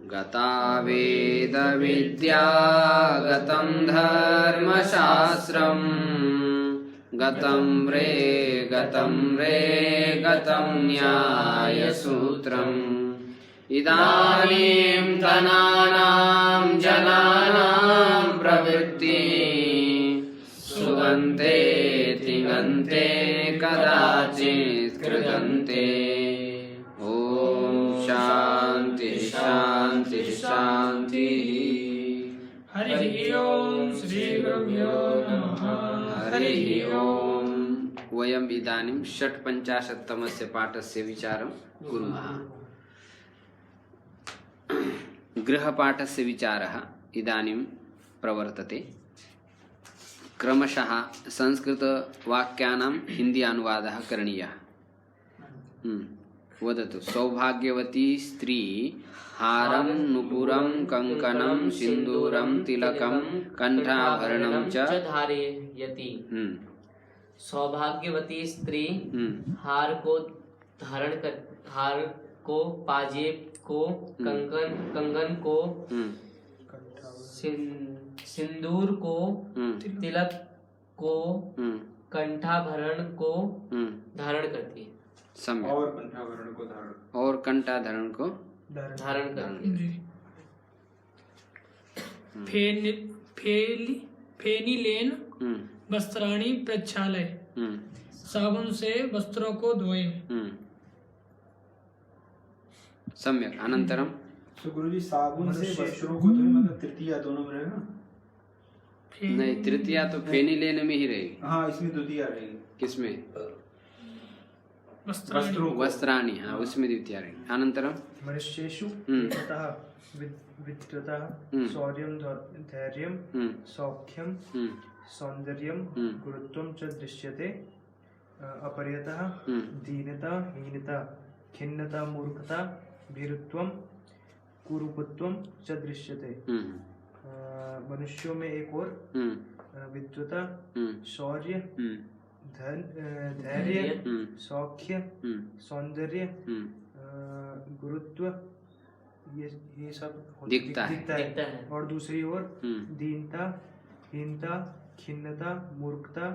गता वेदविद्या गतं धर्मशास्त्रम् गतं रे गतं न्यायसूत्रम् इदानीं तनानां जनानां प्रवृत्ति सुगन्ते तिङन्ते कदाचित् कृदन्ते। शांति शांति शांति। हरि ओम श्री गुरुभ्यो नमः। हरि ओम। वयम् इदानीं षट्पञ्चाशत्तमस्य पाठस्य विचारं कुर्मः। गृहपाठस्य विचारः इदानीं प्रवर्तते। क्रमशः संस्कृतवाक्यानां हिन्दी अनुवादः करणीयः। वदतु। सौभाग्यवती स्त्री हारं नुपुरं कंकणं सिंदूरं तिलकं कंठाभरणं च धारयति। सौभाग्यवती स्त्री हार को पाजेब को कंगन को सिंदूर को तिलक को कंठाभरण को धारण करती है। और कंठाभरण को धारण करती है। फेनिलेन वस्त्राणि प्रक्षालय। साबुन से वस्त्रों को धोए। सम्यक। अनंतरम। तो गुरुजी साबुन से वस्त्रों को धोए मतलब तृतीया दोनों में रहेगा? नहीं, तृतीया तो फेनिलेन में ही रहेगी। हाँ, इसमें द्वितीया रहेगी। किसमें? वस्त्राणि। हाँ, उसमें द्वितीया रहेगी। अनंतरम मनुष्येषु विद्वतः शौर्यं धैर्यं सौख्यं सौंदर्यं गुरुत्वं च दृश्यते। अपरयतः दीनता हीनता खिन्नता मूर्खता भीरुत्वं कुरूपत्वं च दृश्यते। मनुष्यों में एक और विद्वता शौर्य धैर्य सौख्य सौंदर्य गुरुत्व ये सब दिखता है। और दूसरी ओर दीनता हीनता खिन्नता मूर्खता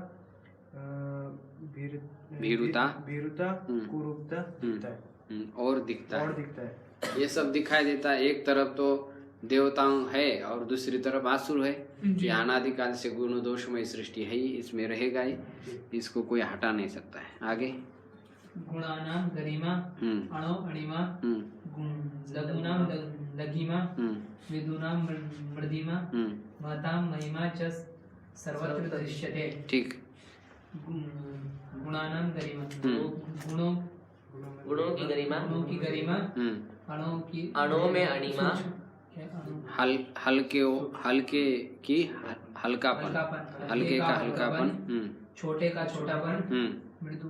भीरुता कुरूपता दिखता है। और दिखता है। ये सब दिखाई देता है। एक तरफ तो देवताओं है और दूसरी तरफ आसुर है। ये अनादिकाल से गुण दोषमय सृष्टि है ही, इसमें रहेगा ही, इसको कोई हटा नहीं सकता है। आगे गुणानां गरिमा अणो अणिमा लघूनां लघिमा विदूनां मृदिमा महतां महिमा च सर्वत्र दृश्यते। ठीक। गुणानां गरिमा गुणों की गरिमा अणों में अणिमा हल्के की हल्कापन हल्के का हल्कापन छोटे का छोटापन मृदु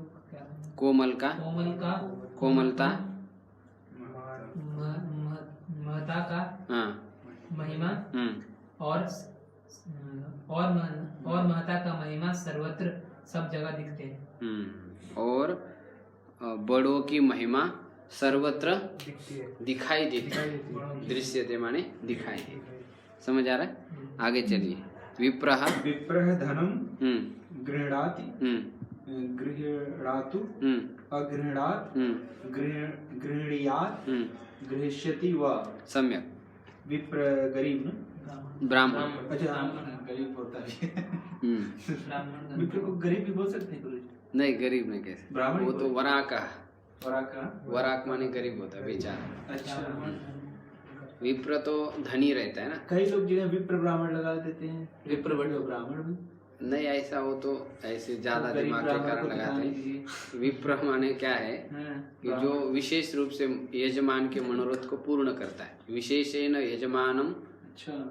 कोमल का कोमलता महता का महिमा और महता का महिमा सर्वत्र सब जगह दिखते हैं। और बड़ों की महिमा सर्वत्र दिखाई देती है। दृश्यते माने दिखाई। समझ आ रहा है? आगे चलिए। विप्रह धनम गृह्णाति गृह्णातु अगृह्णात गृह्णीयात गृह्ष्यति व। सम्यक। विप्र गरीब न ब्राह्मण। अच्छा, गरीब होता है। विप्र को गरीब भी बोल सकते हैं? नहीं, गरीब नहीं कैसे। ब्राह्मण वो तो वराक माने गरीब होता है, बेचारा। अच्छा। विप्र तो धनी रहता है ना। कई लोग जो है विप्र ब्राह्मण लगा देते हैं। विप्र बड़े ब्राह्मण भी नहीं, ऐसा हो तो ऐसे ज्यादा दिमाग के कारण लगाते हैं। विप्र माने क्या है कि जो विशेष रूप से यजमान के मनोरथ को पूर्ण करता है। विशेषेण यजमानम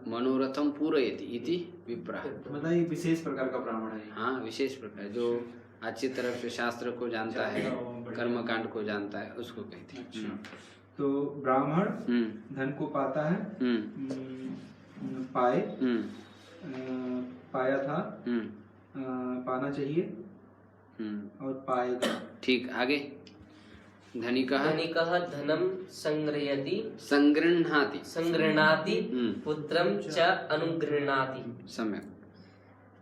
मनोरथम पूरयति इति विप्र। मतलब ये विशेष प्रकार का ब्राह्मण है। हाँ, विशेष प्रकार जो अच्छी तरह से शास्त्र को जानता है, कर्मकांड को जानता है, उसको कहते हैं। अच्छा। तो ब्राह्मण धन को पाता है, पाया था, पाना चाहिए, और पाएगा। ठीक, आगे। धनिकः धनिकः धनं संग्रहति संगृह्णाति पुत्रं च अनुगृह्णाति। सम्यक।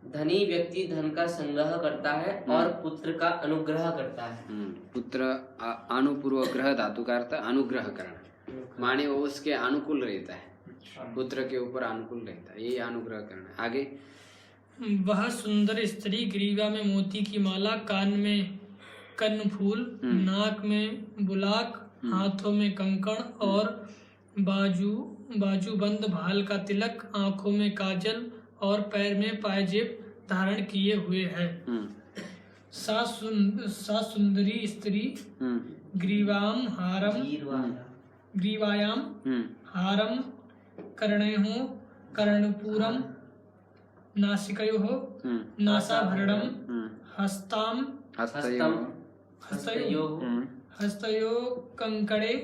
धनी व्यक्ति धन का संग्रह करता है और पुत्र का अनुग्रह करता है। पुत्र अनुपूर्व ग्रह धातु का अर्थ अनुग्रह करना, माने वो उसके अनुकूल रहता है, पुत्र के ऊपर अनुकूल रहता है, ये अनुग्रह करना। आगे। वह सुंदर स्त्री ग्रीवा में मोती की माला, कान में कर्णफूल, नाक में बुलाक, हाथों में कंकण और बाजूबंद भाल का तिलक, आंखों में काजल और पैर में पायजेब धारण किए हुए है। सा सुंदरी स्त्री ग्रीवायाम हारम कर्णयोः कर्णपूरम नासिकयोः नासाभरणम हस्तयोः कंकणे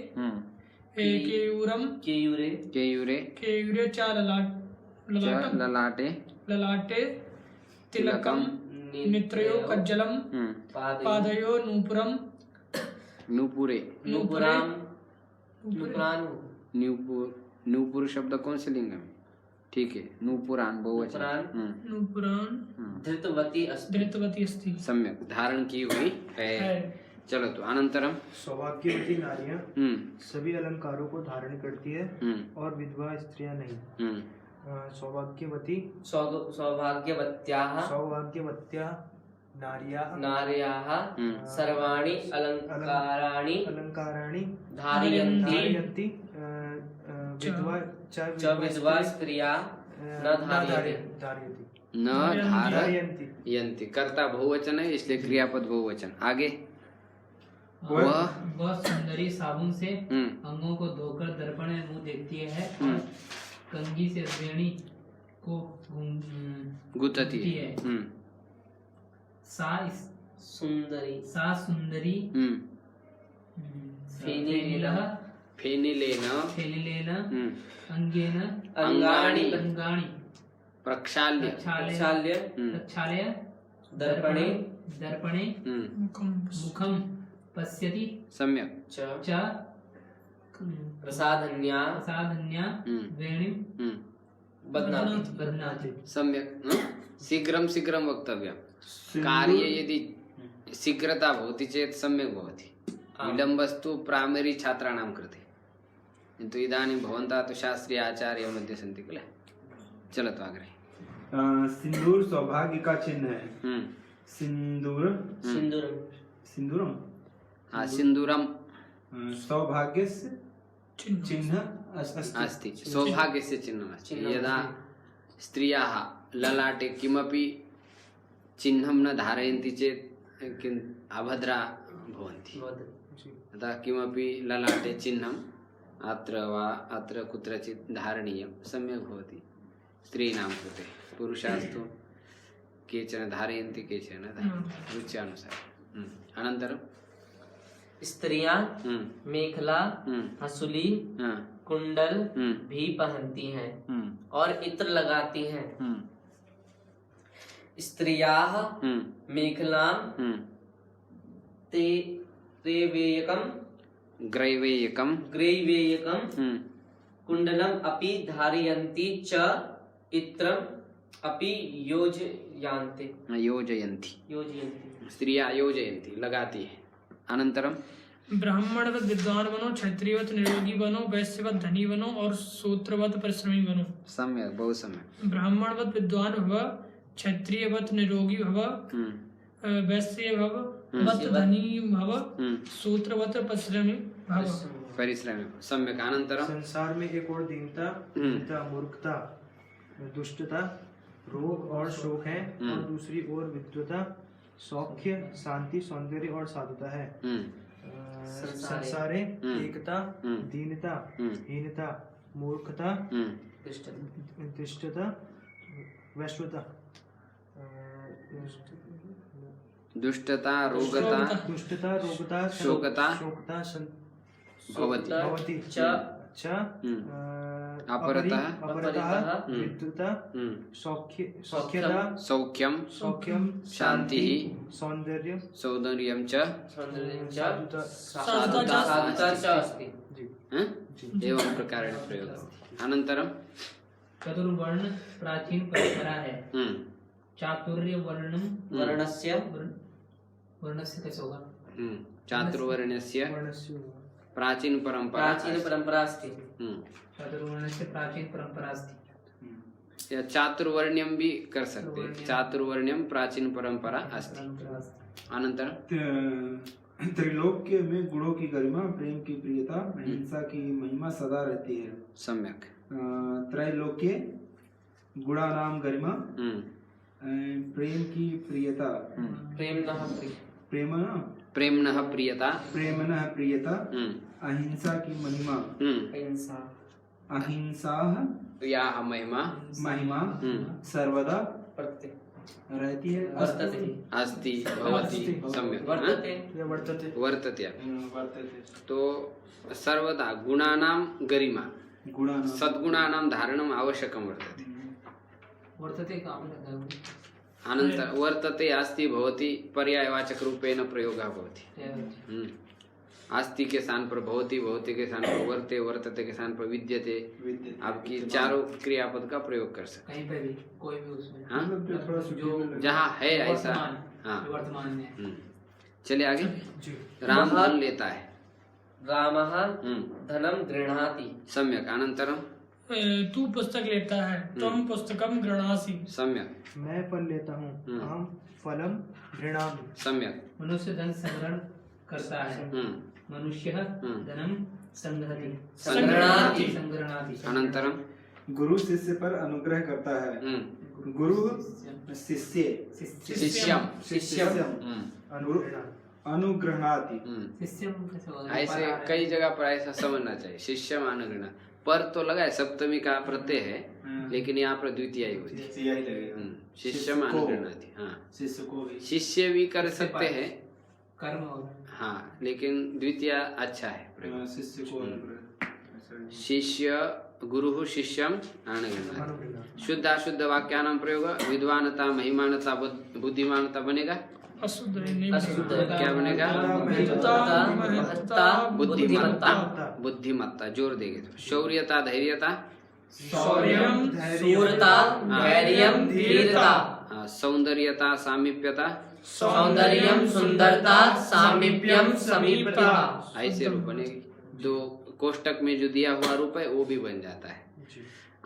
केयूरे च ललाटे तिलकम नेत्रयो कज्जलम पादयो नूपुर शब्द कौन से लिंग में? ठीक है, नूपुरान बहुवचन। धृतवती अस्ति। सम्यक, धारण की हुई है। चलो तो अनंतरम। सौभाग्यवती नारियां सभी अलंकारों को धारण करती है और विधवा स्त्रियां नहीं। सौभाग्यवत्याः नार्याः सर्वाणि अलंकाराणि धारयन्ति विधवा स्त्रियां न धारयन्ति। कर्ता बहुवचन है, इसलिए क्रियापद बहुवचन। आगे। वह सुंदरी साबुन से अंगों को धोकर दर्पण में मुंह देखती है और कंघी से वेणी को गुथती है। सा सुंदरी फेनिलेन अंगेन अंगानि प्रक्षाल्य दर्पणे मुखम पश्यति। सम्यक। च प्रसाधन्या वेणीं बध्नाति। सम्यक। शीघ्रं वक्तव्यं। कार्ये यदि शीघ्रता भवति चेत् सम्यक् भवति। विलम्बस्तु प्राइमरी छात्राणां कृते, किन्तु इदानीं भवन्तः तु शास्त्रीय आचार्य मध्ये सन्ति किल। चलतु अग्रे। सिंदूर सौभाग्य का चिन्ह है। सिंदूरम सिंदूरम सौभाग्यस्य चिन्ह अस्ति। सौभाग्यस्य चिह्नम् अस्ति। यदा स्त्रियाः ललाटे किमपि चिह्नं न धारयन्ति चेत् अभद्रा भवन्ति। अतः किमपि ललाटे चिह्नम् अत्र वा अत्र कुत्रचित् धारणीयं, सम्यक् भवति स्त्रीणां कृते। पुरुषास्तु केचन धारयन्ति, केचन रुच्यानुसारम्। अनन्तरं स्त्रियां मेखला, हसूली, कुंडल भी पहनती हैं और इत्र लगाती हैं। स्त्रियाः मेखलां ग्रैवेयकं कुंडलम अपि धारयन्ति च इत्रम अपि योजयन्ति। स्त्रियां योजयन्ति, लगाती है। अनंतरम। ब्राह्मणवत विद्वान बनो, क्षत्रियवत निरोगी बनो, वैश्यवत धनी बनो और सूत्रवत परिश्रमी बनो। सम्यक, बहुत सम्यक। ब्राह्मणवत विद्वान भव, क्षत्रियवत निरोगी भव, वैश्य भव, वत धनी भव, सूत्रवत परिश्रमी भव। सम्यक। अनंतरम। संसार में एक और दीनता, मूर्खता, दुष्टता, रोग और शोक है और दूसरी ओर विद्वता, सौख्य, शांति, सौंदर्य और साधुता है। संसारे एकता, दीनता, हीनता, मूर्खता, दुष्टता, वैश्वता, दुष्टता, रोगता, शोकता भवति। अपरतः अपरतः विद्युता सौख्यता सौख्यम सौख्यम शांतिः सौंदर्यम सौंदर्यं च साधुता च अस्ति। हाँ? एवं प्रकारेण प्रयोगः। अनन्तरं चतुर्वर्ण प्राचीन परंपरा है। चातुर्य वर्णम वर्णस्य वर्णस्य कैसे होगा? चातुर्वर्ण्यस्य प्राचीन परंपरा अस्ति। चातुर्वर्णस्य प्राचीन परंपरा अस्ति। या चातुर्वर्ण्यम भी कर सकते हैं। चातुर्वर्ण्यम प्राचीन परंपरा अस्ति। अनंतर त्रिलोक्य में गुणों की गरिमा, प्रेम की प्रियता, अहिंसा की महिमा सदा रहती है। सम्यक। त्रैलोक्य गुणानाम गरिमा, प्रेम की प्रियता, प्रेमणः प्रियता, अहिंसा की महिमा, अहिंसा याः महिमा सर्वदा रहती है, अस्ति भवति। सम्यक। वर्तते। तो सर्वदा गुणानां गरिमा, सद्गुणानां धारणम् आवश्यकं वर्तते। वर्तते का अनंतर वर्तते अस्ति भवति पर्यायवाचक रूपेण प्रयोगः भवति। अस्ति के स्थान पर भवति, भवति के स्थान पर वर्ते, वर्तते के स्थान पर विद्यते। आपकी चारों क्रियापद का प्रयोग कर सकते कहीं पे भी, कोई भी उसमें। हाँ? जो जहाँ है ऐसा। हाँ, वर्तमान में। चलिए आगे। राम धन लेता है। रामः धनम गृह्णाति। सम्यक। अनंतरम तू पुस्तक लेता है, त्वं पुस्तकम गृह्णासि। सम्यक। मैं फल लेता हूँ, अहम फलम गृह्णामि। सम्यक। मनुष्य धन संग्रहण करता है, मनुष्य धनम संग्रहणाति। अनंतरम गुरु शिष्य पर अनुग्रह करता है। गुरु शिष्यम अनुग्रहणाति। ऐसे कई जगह पर ऐसा समझना चाहिए। शिष्यम अनुग्रहण पर तो लगा है, सप्तमी का प्रत्यय है, लेकिन यहाँ पर द्वितीय ही हुई। शिष्यम अनुग्रहणाति। हाँ, शिष्य भी कर सकते हैं कर्म। हाँ, लेकिन द्वितीय अच्छा है। शिष्य गुरु शिष्यम अनुगृह्णाति। शुद्ध अशुद्ध वाक्यानां प्रयोग। विद्वानता, महिमानता, बुद्धिमानता बनेगा। अशुद्ध क्या बनेगा? बुद्धिमत्ता। जोर देंगे तो शौर्यता, धैर्यता, शूरता, धैर्यम, धीरता, सौंदर्यता, सामीप्यता, सौंदर्यम, सुंदरता, सामीप्यम, समीपता। ऐसे रूप बनेगी। जो कोष्टक में जो दिया हुआ रूप है वो भी बन जाता है।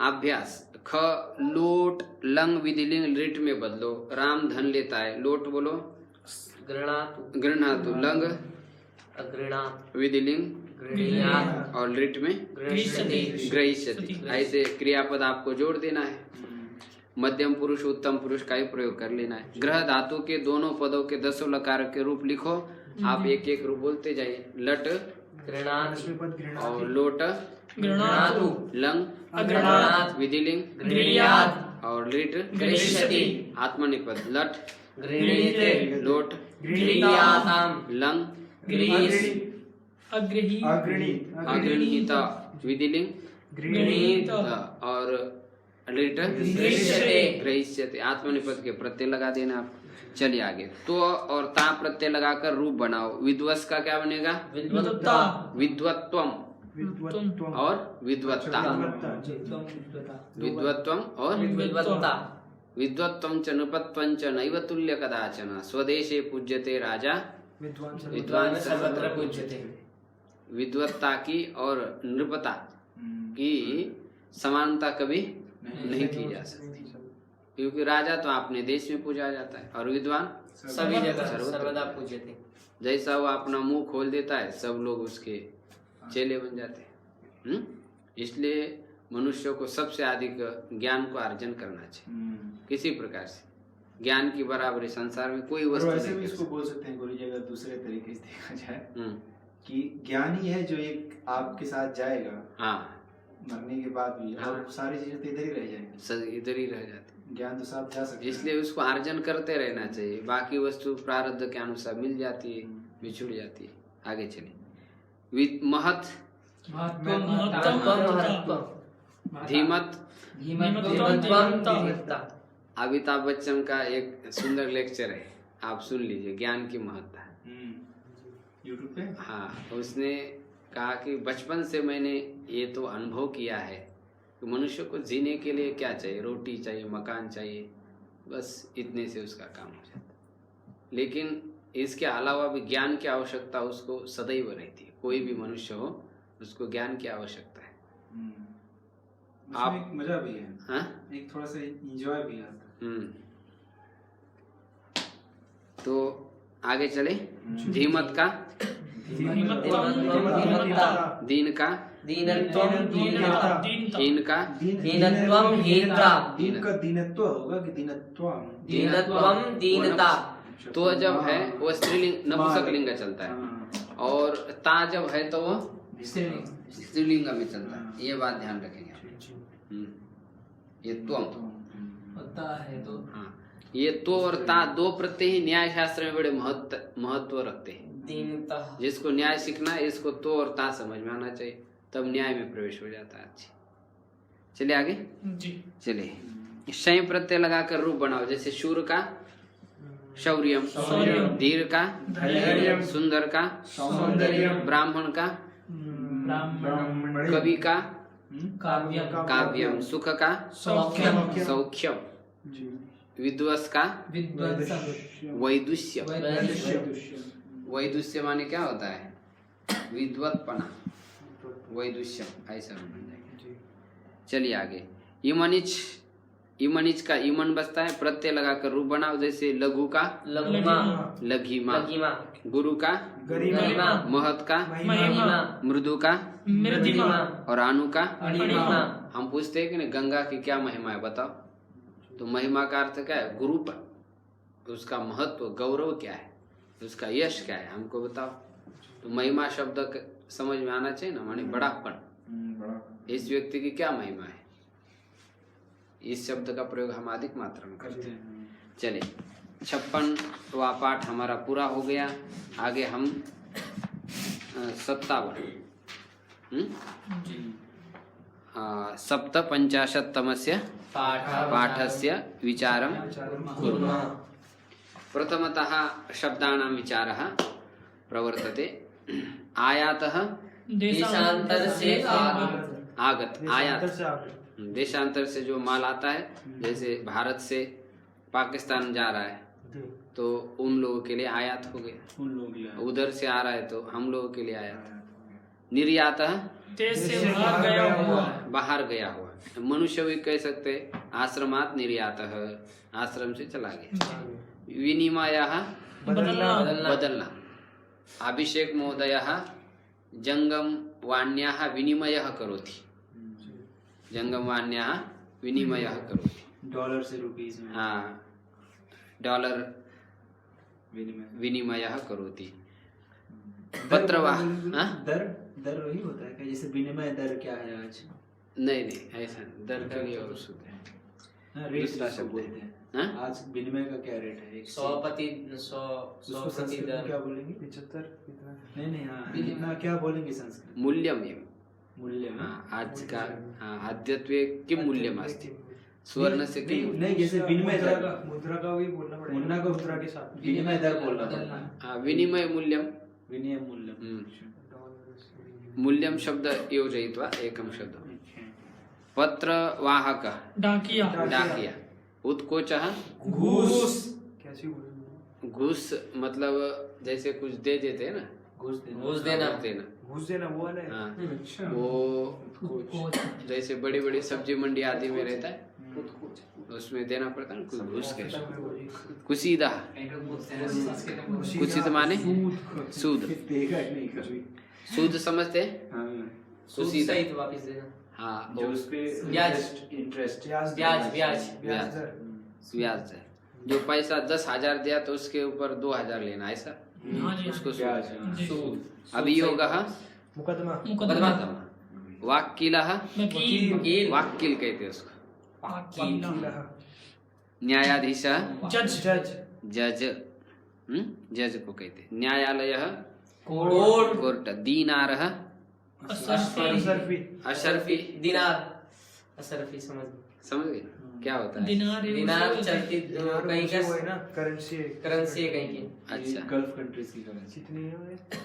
अभ्यास। ख लोट लंग विधिलिंग लिट में बदलो। राम धन लेता है। लोट बोलो गृह्णातु। लंग विधिलिंग और लिट में ग्रहीष्यति। ऐसे क्रियापद आपको जोड़ देना है। मध्यम पुरुष उत्तम पुरुष का ही प्रयोग कर लेना है। ग्रह धातु के दोनों पदों के 10 लकार के रूप लिखो। आप एक एक रूप बोलते जाइए। लट और लोट, लंग विधिलिंग और लिट आत्मनिपद। लट लोट लंग अग्रहीत विधिलिंग और लिट ग्रहीष्यते। आत्मनिपद के प्रत्यय लगा देना आप। चलिए आगे। तो और ता प्रत्यय लगाकर रूप बनाओ। विद्वस का क्या बनेगा? विद्वत्वम और विद्वत्ता। विद्वत्वम और विद्वत्वं च नृपत्वं च नैव तुल्य कदाचन। स्वदेशे पूज्यते राजा, विद्वान सर्वत्र पूज्यते। विद्वत्ता की और नृपता की समानता कभी नहीं की जा सकती, क्योंकि राजा तो अपने देश में पूजा जाता है और विद्वान सभी जगह सर्वदा पूज्यते। जैसा वो अपना मुंह खोल देता है सब लोग उसके चेले बन जाते हैं। इसलिए मनुष्य को सबसे अधिक ज्ञान को अर्जन करना चाहिए। किसी प्रकार से ज्ञान की बराबरी संसार में कोई वस्तु नहीं। भी इसको बोल सकते हैं गुरु जी, अगर दूसरे तरीके से देखा जाए कि ज्ञान ही है जो एक आपके साथ जाएगा। हाँ, मरने के बाद भी। और सारी चीजें तो इधर ही रह जाएंगी, सब इधर ही रह जाते। ज्ञान तो साथ जा सकते हैं। इसलिए उसको अर्जन करते रहना चाहिए। बाकी वस्तु प्रारब्ध के अनुसार मिल जाती है, बिछुड़ जाती है। आगे चलिए। महत्व धीमत धीमत्वम अमिताभ बच्चन का एक सुंदर लेक्चर है, आप सुन लीजिए, ज्ञान की महत्ता। यूट्यूब पे। हाँ, उसने कहा कि बचपन से मैंने ये तो अनुभव किया है कि मनुष्य को जीने के लिए क्या चाहिए, रोटी चाहिए, मकान चाहिए, बस इतने से उसका काम हो जाता है। लेकिन इसके अलावा भी ज्ञान की आवश्यकता उसको सदैव रहती है। कोई भी मनुष्य हो उसको ज्ञान की आवश्यकता है। आप एक मजा भी है, हाँ, एक थोड़ा सा एंजॉय भी आता है। तो आगे चले। धीमत का, दीन का, दीनत्वम दीनता हीन का, दीनत्वम हीनता दीन का दीनत्व होगा कि दीनत्वम? दीनत्वम दीनता। तो जब है वो स्त्रीलिंग नपुंसक लिंग चलता है, और ता जब है तो वो स्त्रीलिंग में चलता है। ये बात ध्यान रखेंगे। ये त्वम होता है तो हाँ, ये तो और ता दो प्रत्यय ही न्याय शास्त्र में बड़े महत्व रखते हैं। दीनता जिसको न्याय सीखना है इसको तो और ता समझ में आना चाहिए, तब न्याय में प्रवेश हो जाता है। अच्छी, चलिए आगे। जी। चलिए, शय प्रत्यय लगाकर रूप बनाओ। जैसे शूर का शौर्यम, धीर का धैर्यम, सुंदर का सौंदर्यम, ब्राह्मण का ब्राह्मण, कवि का काव्यम काव्यम, सुख का सौख्यम, सौख्यम, विद्वस का विद्वंसम वैदुष्य। वैदुष्य वैदुष्य माने क्या होता है? विद्वत्पना, वैदुष्यम, ऐसा बन जाएगा। चलिए आगे। इमनिच, इमनिच का इमन बसता है, प्रत्यय लगाकर रूप बनाओ। जैसे लघु का लघुमा लघिमा, लघिमा गुरु का गरिमा महत का महिमा, मृदु का मृदिमा, और अनु का अणिमा। हम पूछते हैं कि नहीं गंगा की क्या महिमा है, बताओ। तो महिमा का अर्थ क्या है? गुरु पर उसका महत्व, गौरव क्या है, उसका यश क्या है, हमको बताओ। तो महिमा शब्द समझ में आना चाहिए ना, माने बड़ापन। इस व्यक्ति की क्या महिमा है, इस शब्द का प्रयोग हम अधिक मात्रा में करते हैं। चलिए, 56वां पाठ हमारा पूरा हो गया। आगे हम 57 सप्तपञ्चाशत्तमस्य पाठस्य विचारं कुर्मः। प्रथमतः शब्दानां विचारः प्रवर्तते। आयातः देशांतर से आगत, आयात देशांतर से जो माल आता है, जैसे भारत से पाकिस्तान जा रहा है तो उन लोगों के लिए आयात हो गया, उन लोग उधर से आ रहा है तो हम लोगों के लिए आयात। निर्यातः देश से बाहर गया हुआ, बाहर गया हुआ। मनुष्य भी कह सकते हैं आश्रमात निर्यातः, आश्रम से चला गया। विनिमयः बदलना, बदलना। अभिषेक महोदयः जंगम वाण्याः विनिमयः करोति, जंगम वाण्याः विनिमयः करोति। डॉलर से रुपीस में, हाँ, डॉलर विनिमय। विनिमयः करोति। पत्रवाह, हाँ? दर दर वही होता है क्या? जैसे विनिमय दर क्या है आज? नहीं नहीं, ऐसा दर के लिए और शुद्ध है, हाँ, रेट दूसरा जिसको शब्द बोलते है। हैं। हाँ? आज विनिमय का क्या रेट है? एक 100 प्रति 100 उसको प्रति संस्कृत में दर क्या बोलेंगे? 75 कितना? नहीं नहीं, हाँ इतना क्या बोलेंगे संस्कृत? मूल्यम एव। मूल्य में? हाँ, आज का, हाँ, अद्यत्वे किम मूल्यम अस्ति, स्वर्ण से किम नहीं, मूल्यम? नहीं, जैसे विनिमय मुद्रा दर, का, मुद्रा का वही बोलना पड़ेगा। मुद्रा को मुद्रा के साथ विनिमय दर बोलना पड़ता है। हाँ, विनिमय मूल्यम, विनिमय मूल्य। मूल्यम शब्द योजयित्वा एकम शब्द। पत्रवाहकः डाकिया, डाकिया। उत्कोचः घूस, कैसी बोलूं? घूस मतलब जैसे कुछ दे देते हैं ना, घूस देना। घूस देना घूस देना वो वाला है। हाँ, अच्छा। वो जैसे बड़ी बड़ी सब्जी मंडी आदि में रहता है, उसमें देना पड़ता है ना कुछ घूस के। कुसीदा, कुसीद माने सूद, देगा नहीं कभी। सूद समझते हैं? हाँ, सूद कुसीदा, सहित वापस देना। हाँ, जो उस पे ब्याज। इंटरेस्ट। ब्याज ब्याज ब्याज दर। ब्याज है। जो पैसा 10,000 दिया तो उसके ऊपर 2,000 लेना, ऐसा हाँ जी, उसको ब्याज, सूद। जी। सूद अभियोगः मुकदमा। मुकदमा, वाक्कीलः, वकील, वाक्कील कहते हैं उसको। वकील, न्यायाधीशः, जज, जज। जज, जज को कहते हैं। न्यायालयः, कोर्ट कोर्ट। दीनारः, असरफी, सरफी। अशरफी, दिनार असरफी समझ गए क्या होता है? दिनार है, दिनार उसको- चलती कहीं का वो है ना करेंसी करेंसी है कहीं की। अच्छा गल्फ कंट्रीज की करेंसी। कितनी है वो?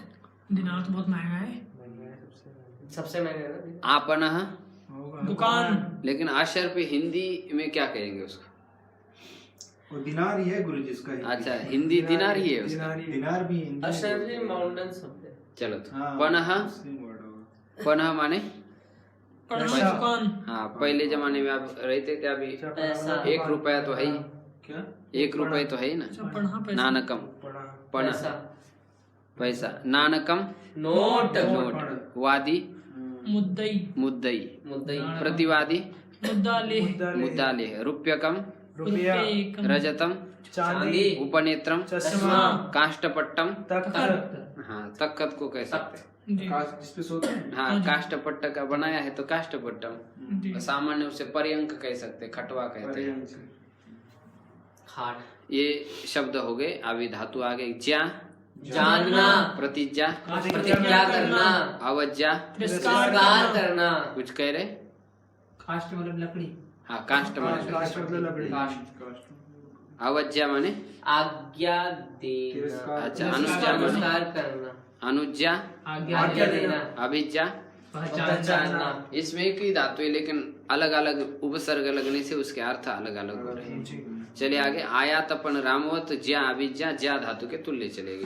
दिनार तो बहुत महंगा है। महंगा है सबसे महंगा। सबसे महंगा है ना। आपनः, होगा। दुकान। लेकिन आशर पे हिंदी में क्या कहेंगे उसको? और दिनार ही है गुरुजी इसका। अच्छा, हिंदी दिनार ही है उसका। दिनार ही है। दिनार भी हिंदी में असरफी बोलते हैं। माउंटेन शब्द है। चलो तो हाँ, पनः, मुस्लिम वर्ड होगा। पनः माने पढ़ा पैसा। दुकान। हाँ, पहले जमाने में आप रहते थे, अभी अच्छा, पैसा। 1 रुपया तो है ही, क्या? 1 रुपये तो है ही ना। अच्छा, पढ़ा पैसा। नानकम, पढ़ा। पनः पैसा। पैसा, नानकम नोट। नोट, वादी मुद्दई, मुद्दई, मुद्दई। प्रतिवादी मुद्दाले, मुद्दालेह, रुप्यकम रुपया, रुपये, रजतम चांदी, उपनेत्रम चश्मा, काष्टपट्टम। तख्त, हाँ, तख्त को कह सकते हैं। जी, कास्ट जिस पे सोते हैं। हाँ, काष्टपट्ट का बनाया है तो काष्टपट्टम। जी। सामान्य उसे पर्यंक कह सकते, खटवा कहते हैं। खाट। ये शब्द हो गए। अभी धातु आ गए ज्या, जानना। प्रतिज्ञा, प्रतिज्ञा करना। अवज्ञा, तिरस्कार करना। कुछ कह रहे? काष्ठ मतलब लकड़ी। हाँ, काष्ट माने, काष्ट मतलब लकड़ी। अवज्ञा माने आज्ञा देना। अच्छा, अनुज्ञा माने, तिरस्कार करना। अनुज्ञा, आज्ञा देना। अभिज्ञा। पहचानना। इसमें एक ही धातु है, लेकिन अलग अलग उपसर्ग लगने से उसके अर्थ अलग अलग हो रहे हैं। चलिए आगे। आयातपन रामवत ज्या अभिज्ञा ज्या धातु के तुल्य चलेगी।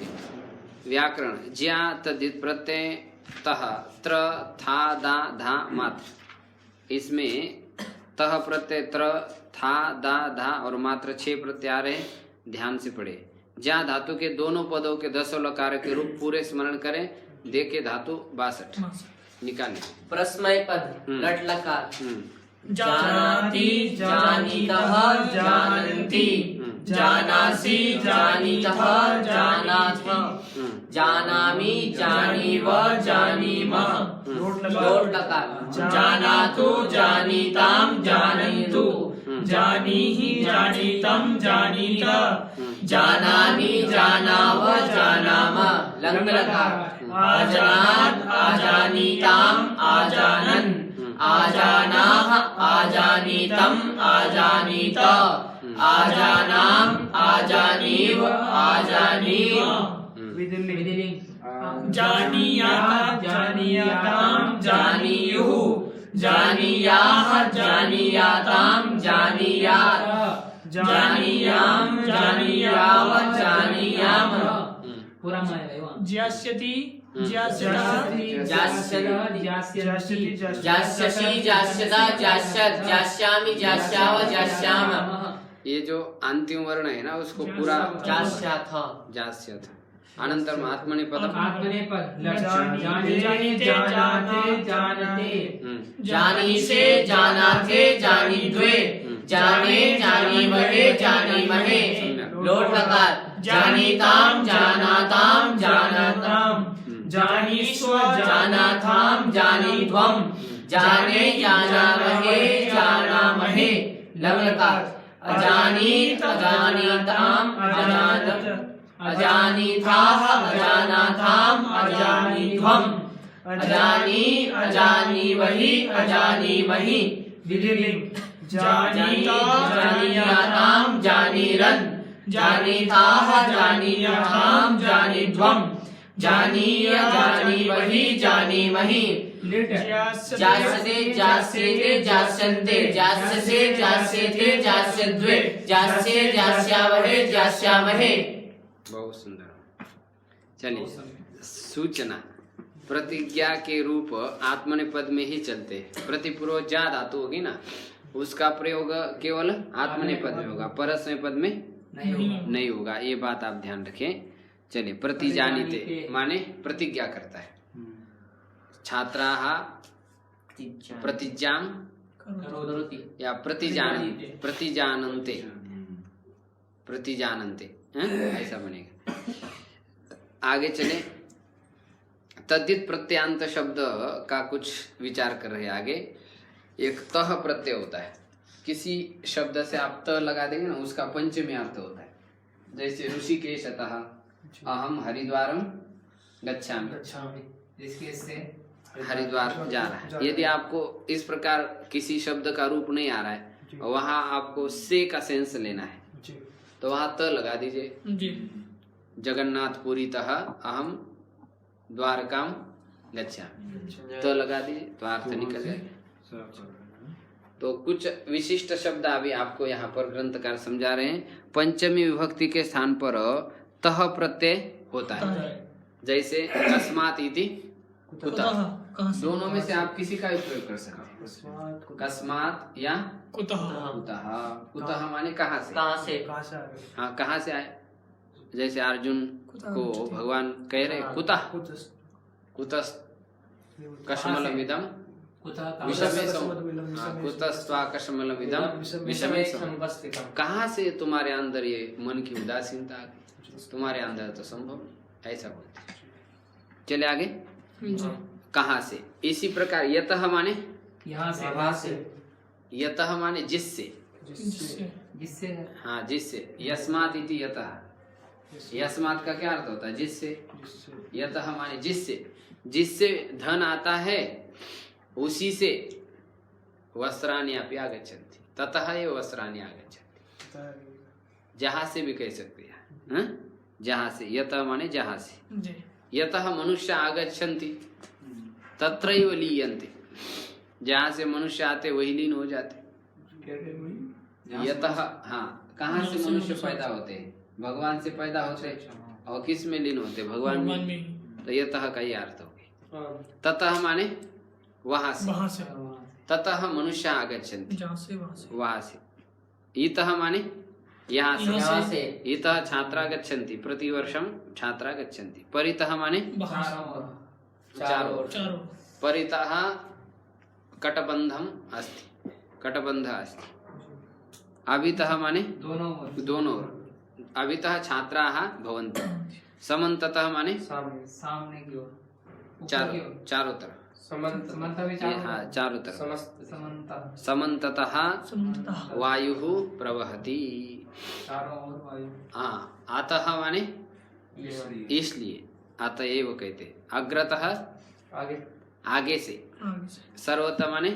व्याकरण ज्या तद्धित प्रत्यय तह त्र था दा धा मात्र। इसमें तह प्रत्यय त्र था दा धा और मात्र 6 प्रत्यय आ रहे। ध्यान से पढ़े। ज्या धातु के दोनों पदों के 10 लकार के रूप पूरे स्मरण करें। दे के धातु 62 निकालें। प्रश्मय पद। लट लकार। जानाति, जानीतः, जानन्ति। जानासि, जानीतः, जानाथ। जानामि, जानीव, जानीमः। लोट लकार। जानातु, जानीताम, जानन्तु। जानीहि, जानीतम, जानीत। जानामि, जानाव, जानाम। लंग लकार। आजानात, आजानीताम, आजानन्। आजानाः, आजानीतम्, आजानीत। आजानाम, आजानीव, आजानीव। विधिलिंग, जानीयात, जानीयाताम, जानीयुः। जानीयाः, जानीयाताम, जानीयात्। जानीयाम, जानीयाव, जानीयाम। पूरा मारेगा ज्यास्यति, ज्यास्यतः, जास्यति, जास्यति, जास्यता, जास्यत्, जास्यामि, जास्याव, जास्याम। ये जो अंतिम वर्ण है ना, उसको पूरा जास्याथ। जास्य था। अनंतर आत्मनेपदम। आत्मनेपद। जानीते, जानाते, जानते। जानीसे, जानाथे, जानीद्वे। जाने, जानीमहे, जानीमहे। लोट लकार। जानीताम, जानाताम, जानाताम। जानीष्व, जानाथाम, जानीध्वम। जाने, जानामहे, जानामहे। लग लकार। अजानीत, अजानीताम, अजानत। अजानीथाः, अजानाथाम, अजानीध्वम। अजानी, अजानीवहि, अजानीमहि। विधिलिंग, जानीता, जानीयाताम, जानीरन्। जानीथाः, जानीयाताम, जानीध्वम। जानीय, जानीवहि, जानीमहि। जास्यते, जास्येते, जास्यन्ते। जास्यसे, जास्येते, जास्यद्वे। जास्ये, जास्यावहे, जास्यामहे। बहुत सुंदर। चलिए, सूचना प्रतिज्ञा के रूप आत्मनेपद में ही चलते हैं। प्रतिपूर्व जा धातु होगी ना, उसका प्रयोग केवल आत्मनेपद में होगा, परस्मैपद में नहीं होगा। ये बात आप ध्यान रखें। चलिए, प्रतिजानीते माने प्रतिज्ञा करता है। छात्राः प्रतिज्ञां या प्रतिजानन्ते ऐसा बनेगा। आगे चले। तद्धित प्रत्यांत शब्द का कुछ विचार कर रहे हैं आगे। एक तह प्रत्यय होता है। किसी शब्द से आप त लगा देंगे ना, उसका पंचमी अर्थ होता है। जैसे ऋषिकेशतः अहम हरिद्वारम गच्छामि। इसके से हरिद्वार जा रहा है। यदि आपको इस प्रकार किसी शब्द का रूप नहीं आ रहा है, वहां आपको से का सेंस लेना है, तो वहां त लगा दीजिए। जी जगन्नाथपुरीतः अहम द्वारकाम गच्छामि, तो लगा दीजिए तो अर्थ निकल जाएगा। तो कुछ विशिष्ट शब्द अभी आपको यहाँ पर ग्रंथकार समझा रहे हैं। पंचमी विभक्ति के स्थान पर तह प्रत्यय होता है, जैसे कस्मात इति कुतः। दोनों में से आप किसी का भी प्रयोग कर सकते हैं, कस्मात या कुतः। कुतः। कुतः माने कहाँ से, कहाँ से, हाँ कहाँ से आए। जैसे अर्जुन को भगवान कह रहे कुतः कुतः कश्मलमिदं कुतस्त्वाकश्मलमिदं विषमे संवस्थितम्। कहाँ से तुम्हारे अंदर ये मन की उदासीनता आ गई, तुम्हारे अंदर तो संभव, ऐसा बोलते। चले आगे, कहाँ से। इसी प्रकार यतः माने यहाँ से, यतः माने जिससे, जिससे, हाँ जिससे। यस्मात् इति यतः, यस्मात् का क्या अर्थ होता है, जिससे। यतः माने जिससे, जिससे धन आता है उसी से वस्त्राणि अपि आगच्छन्ति, ततः एव वस्त्राणि आगच्छन्ति। जहाँ से भी कह सकते हैं, जहाँ से। यतः माने जहाँ से। यतः मनुष्य आगच्छन्ति तत्रैव लीयन्ते, जहाँ से मनुष्य आते वही लीन हो जाते। यतः, हाँ कहाँ से मनुष्य पैदा होते हैं, भगवान से पैदा होते हैं। और किस में लीन होते, भगवान में। तो यतः का ही अर्थ हो गया। ततः माने वहाँ से, ततः मनुष्य आगच्छन्ति, वहाँ से। इतः माने यहाँ से। इतः छात्रा गच्छन्ति, प्रतिवर्षं छात्रा गच्छन्ति। परितः माने चारों। परितः कटबन्धम अस्ति, कटबन्ध अस्ति। अभितः माने दोनों। अभितः छात्राः भवन्ति। समन्ततः माने सामने की ओर, चारों तरफ। हाँ चारों तरफ। समन्ततः वायुः प्रवहति। हाँ अतः माने इसलिए, अतएव कहते। अग्रतः आगे से। सर्वतः माने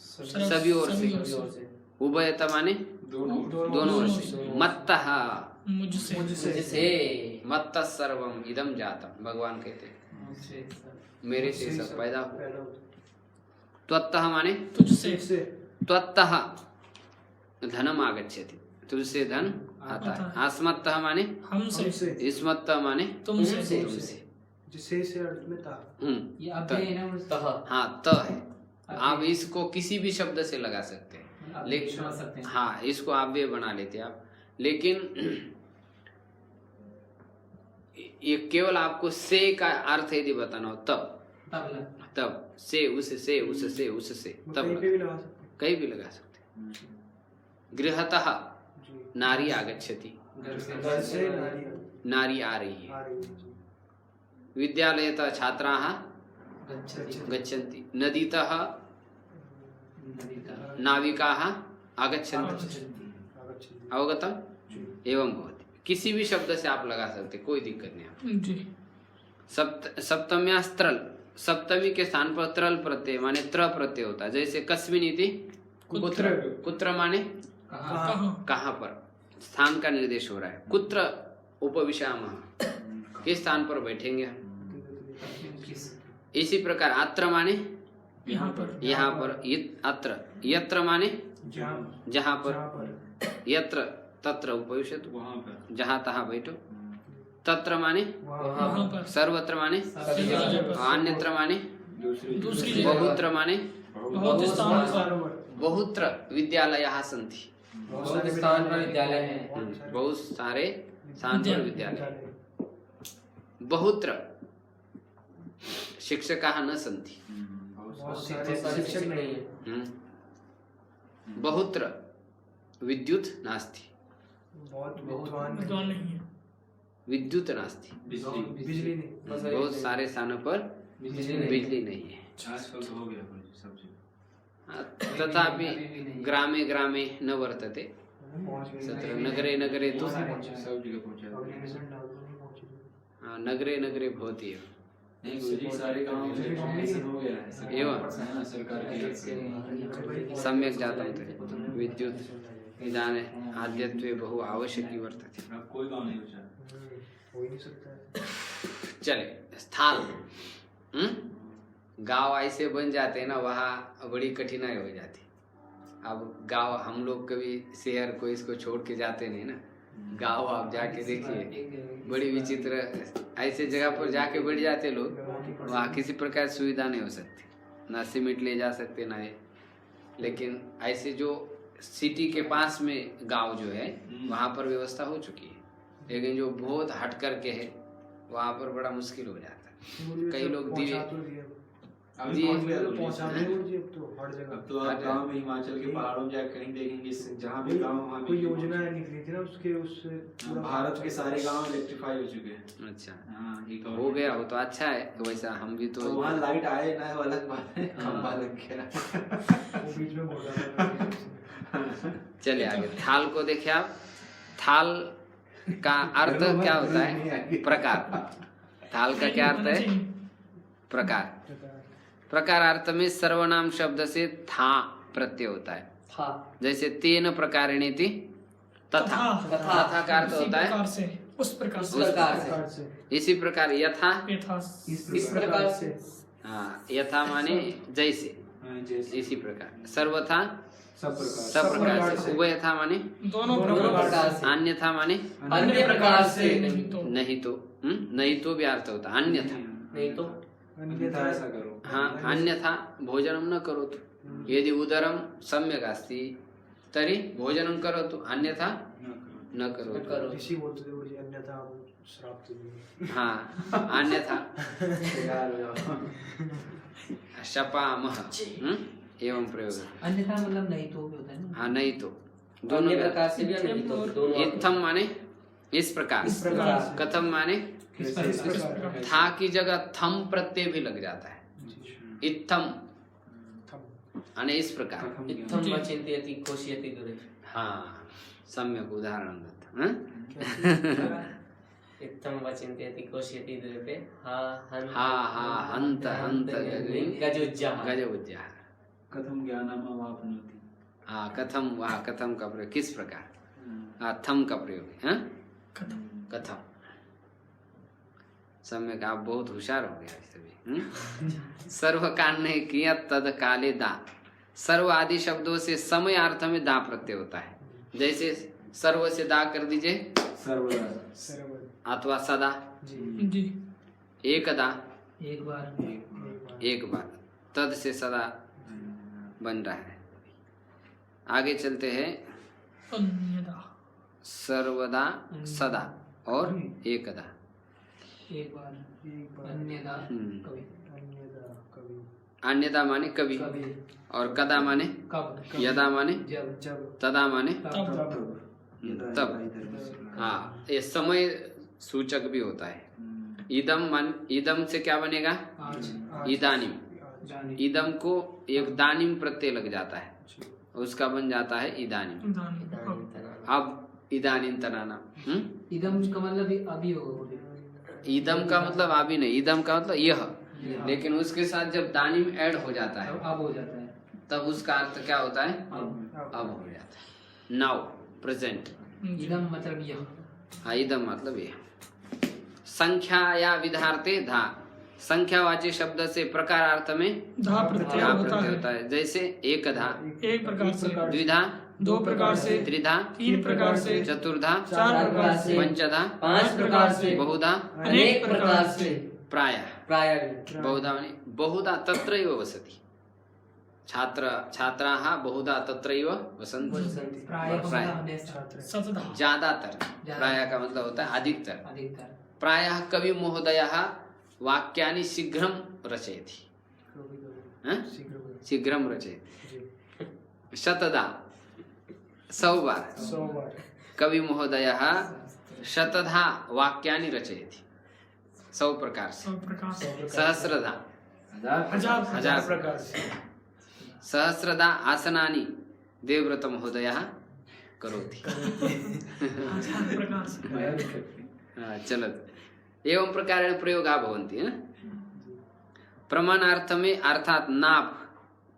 सभी ओर से। उभयतः माने दोनों ओर से। मत्तः मुझसे। मत्तः सर्वम इदम जातम, भगवान कहते मेरे से सब पैदा हो। त्वत्तः माने तुझसे। त्वत्तः धनम आगच्छति, तुझसे धन आता है। अस्मत्तः माने हमसे। इस्मत्तः माने तुमसे। जिसे से अर्थ में था। ये अव्यय है ना, तह। हाँ त है। आप इसको किसी भी शब्द से लगा सकते हैं, लेकिन हाँ इसको अव्यय बना लेते आप। लेकिन ये केवल आपको से का अर्थ यदि बताना हो तब से, उससे, उससे, उससे, तब कहीं भी लगा सकते। गृहतः नारी आगच्छति, नारी आ रही है। विद्यालयतः छात्राः गच्छन्ति। नदीतः नाविकाः आगच्छन्ति। अवगतम। एवं भवति। किसी भी शब्द से आप लगा सकते, कोई दिक्कत नहीं आपको। सप्तम्या स्त्रल, सप्तमी के स्थान पर त्रल प्रत्यय माने त्र प्रत्यय होता है। जैसे कस्मिन इति कुत्र। कुत्र माने कहाँ पर, स्थान का निर्देश हो रहा है। कुत्र उपविशामः, किस स्थान पर बैठेंगे हम। इसी प्रकार अत्र माने यहाँ पर। अत्र। यत्र माने जहाँ पर। यत्र तत्र उपविशतु, जहाँ तहाँ बैठो। तत्र माने सर्वत्र माने। अन्यत्र माने बहुत्र माने। बहुत्र विद्यालयाः सन्ति, बहुत स्थान पर विद्यालय है। बहुत सारे स्थान पर विद्यालय। बहुत्र शिक्षकाः न सन्ति, शिक्षक नहीं है। बहुत्र विद्युत नास्ति, विद्वान नहीं है। विद्युत नास्ति, बिजली नहीं। बहुत सारे स्थानों पर बिजली नहीं है। तथापि ग्रामे ग्रामे न वर्तते, तत्र नगरे नगरे तो नगरे नगरे भवति एव। नहीं गुरुजी, सारे गाँव में इलेक्ट्रिफिकेशन हो गया है। एवं सरकार की सम्यक् जातं तर्हि विद्युत् इदाने आद्यत्वे बहु आवश्यकी वर्तते। अब कोई गाँव नहीं बचा। हो ही नहीं सकता है। चले स्थल गांव ऐसे बन जाते हैं ना, वहाँ बड़ी कठिनाई हो जाती। अब गांव हम लोग कभी शहर को इसको छोड़ के जाते नहीं ना, गांव आप जाके देखिए बड़ी विचित्र ऐसे जगह पर जाके बैठ जाते लोग, वहाँ किसी प्रकार सुविधा नहीं हो सकती, ना सीमेंट ले जा सकते ना ये। लेकिन ऐसे जो सिटी के पास में गांव जो है वहाँ पर व्यवस्था हो चुकी है, लेकिन जो बहुत हट करके है वहाँ पर बड़ा मुश्किल हो जाता है। कई लोग दिए अभी जी, पहुंच गया तो पहुंचाने गुरुजी अब तो हर जगह। अब तो आप गांव में हिमाचल के पहाड़ों में जाकर कहीं देखेंगे, जहाँ भी गांव वहाँ कोई योजना निकली थी ना उसके, उससे पूरा भारत के सारे गांव इलेक्ट्रीफाई हो चुके हैं। अच्छा हाँ, ये हो गया हो तो अच्छा है। वैसा हम भी तो तो वहाँ लाइट आए ना, वो अलग बात है, खंभा लग गया। वो बीच में बोल रहा था। चलिए आगे थाल को देखे आप। थाल का अर्थ क्या होता है? प्रकार। थाल का क्या अर्थ है? प्रकार। प्रकार अर्थ में सर्वनाम शब्द से था प्रत्यय होता है। था जैसे तेन प्रकारेण थी तथा। तथा का अर्थ होता है प्रकार से, उस प्रकार उस से, प्रकार से, इसी प्रकार यथा। यथा इस प्रकार से, हाँ, यथा माने जैसे, जैसे इसी प्रकार। सर्वथा सब प्रकार सब प्रकार से। उभयथा माने दोनों दोनों प्रकार प्रकार से, अन्यथा माने अन्य प्रकार से, नहीं तो नहीं तो भी अर्थ होता है अन्यथा। नहीं तो अन्यथा ऐसा करो। हाँ, अन्यथा भोजनं न करोतु। यदि उदरं सम्यक् अस्ति तर्हि भोजनं करोतु, अन्यथा न करोतु। करो। ऋषि बोलते थे गुरुजी, अन्यथा आप श्राप देंगे। हाँ, अन्यथा शपामः एवं प्रयोग। अन्यथा मतलब नहीं तो भी होता है ना। हाँ, नहीं तो दोनों अन्य में। प्रकार से भी अन्य तो दोनों इत्थम माने इस प्रकार। इस प्रकार से। कथम माने इस प्रकार था की जगह थम प्रत्यय भी लग जाता है। इत्थम माने इस प्रकार। इत्थम वचिन्त्यति कोशयति दूरे। हाँ, सम्यक उदाहरण दत्त। इत्थम वचिन्त्यति कोशयति दूरे पे हा हंत हंत गजुज्जः। गजउज्जः। कथम ज्ञानम अवाप्नोति। हाँ, कथम, वहाँ कथम का प्रयोग किस प्रकार? हाँ, थम का प्रयोग है। कथम। सम्यक, आप बहुत होशियार हो गया सभी। सर्व कान्य किया तद काले दा। सर्व आदि शब्दों से समय अर्थ में दा प्रत्यय होता है। जैसे सर्व से दा कर दीजिए, सर्वदा अथवा सदा। जी एकदा, एक बार, एक बार। तद से सदा बन रहा है। आगे चलते हैं। अन्यथा सर्वदा, सदा और एकदा। एक बार, अन्यथा, कभी, अन्यथा कभी, अन्यदा माने कभी, कभी, और कदा माने कब, यदा माने जब, जब, तदा माने तब, तब। हाँ, ये समय सूचक भी होता है। इदम से क्या बनेगा? आज, इदानीम। जाने, इदम को एक दानिम प्रत्यय लग जाता है, उसका बन जाता है इदानीम। अब इदानीम तनाना। इदम का मतलब अभी होगा। इदम का मतलब अभी नहीं, इदम का मतलब यह। लेकिन उसके साथ जब दानिम ऐड हो जाता है अब हो जाता है। तब उसका अर्थ क्या होता है? अब, अब हो जाता है। Now, present. इदम मतलब यह। हाँ, इदम मतलब यह। संख्या या विधार्थे धा। संख्यावाची शब्द से प्रकारार्थ में धा प्रत्यय धा होता प्रत्यय है। होता है। जैसे एकधा, एक प्रकार से, द्विधा, दो प्रकार से, त्रिधा, तीन प्रकार से, चतुर्धा, चार प्रकार से, पंचधा, पांच प्रकार से, बहुधा, अनेक प्रकार से, प्रायः। प्रायः बहुधा माने बहुधा तत्रैव वसति। छात्राः बहुधा तत्रैव वसन्ति। प्राय का प्राय। मतलब हमेशा, सतधा। ज्यादातर। प्रायः का मतलब होता है अधिकतर। अधिकतर। प्रायः कवि महोदयः वाक्यानि शीघ्रं रचयति। हाँ? शीघ्रं रचयति। शतदा, 100 बार। 100 बार। कवि महोदयः शतधा वाक्यानि रचयति। 100 प्रकार से। सब प्रकार से, सहस्रधा, हजार प्रकार से। सहस्रधा आसनानि देवव्रत महोदयः करोति। हजार प्रकार से। हाँ, चलत। एवं प्रकारेण प्रयोगा भवन्ति। प्रमाणार्थ में अर्थात नाप,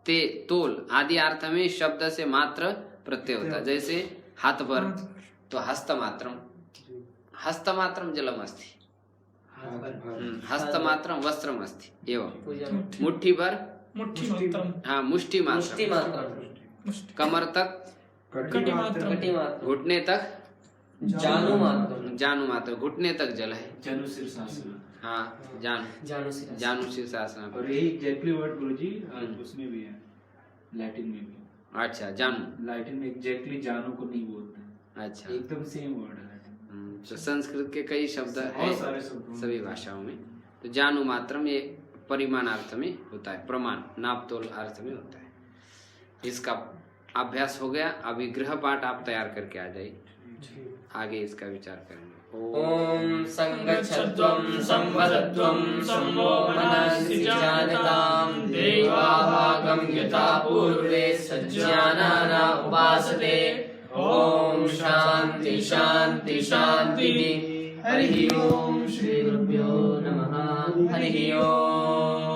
ते, तोल आदि अर्थ में शब्द से मात्र प्रत्यय होता है। जैसे हाथ भर तो हस्तमात्रम, हस्तमात्रम जलम अस्ति, हस्तमात्रम वस्त्रम अस्ति। एवं मुट्ठी भर, मुट्ठी मात्रम, हाँ मुष्टि मुष्टि मात्रम, मात्रम, कमर तक, कटी मात्रम, कटी मात्रम, घुटने तक, जानु मात्रम, जानु मात्र, घुटने तक जल है। जनु शीर्षासन। हाँ जानु, जानु शीर्षासन। जानु शीर्षासन। और यही एग्जैक्टली वर्ड गुरुजी उसमें भी है, लैटिन में भी। अच्छा जानु, लैटिन में एग्जैक्टली जानु को नहीं बोलते, अच्छा एकदम सेम वर्ड है लैटिन। तो संस्कृत के कई शब्द है बहुत सारे शब्द हैं। सभी भाषाओं में। तो जानु मात्रम ये परिमाणार्थ में होता है, प्रमाण नाप तोल अर्थ में होता है। इसका अभ्यास हो गया। अभी गृह पाठ आप तैयार करके आ जाइए, आगे इसका विचार करेंगे। ओम संगच्छध्वं संवदध्वं सम्भो मनसि जानतां देवाभागं यथा पूर्वे सज्जानाना उपासते। ओम शांति शांति शांति। हरि ओम। श्री गुरुभ्यो नमः। हरि ओम।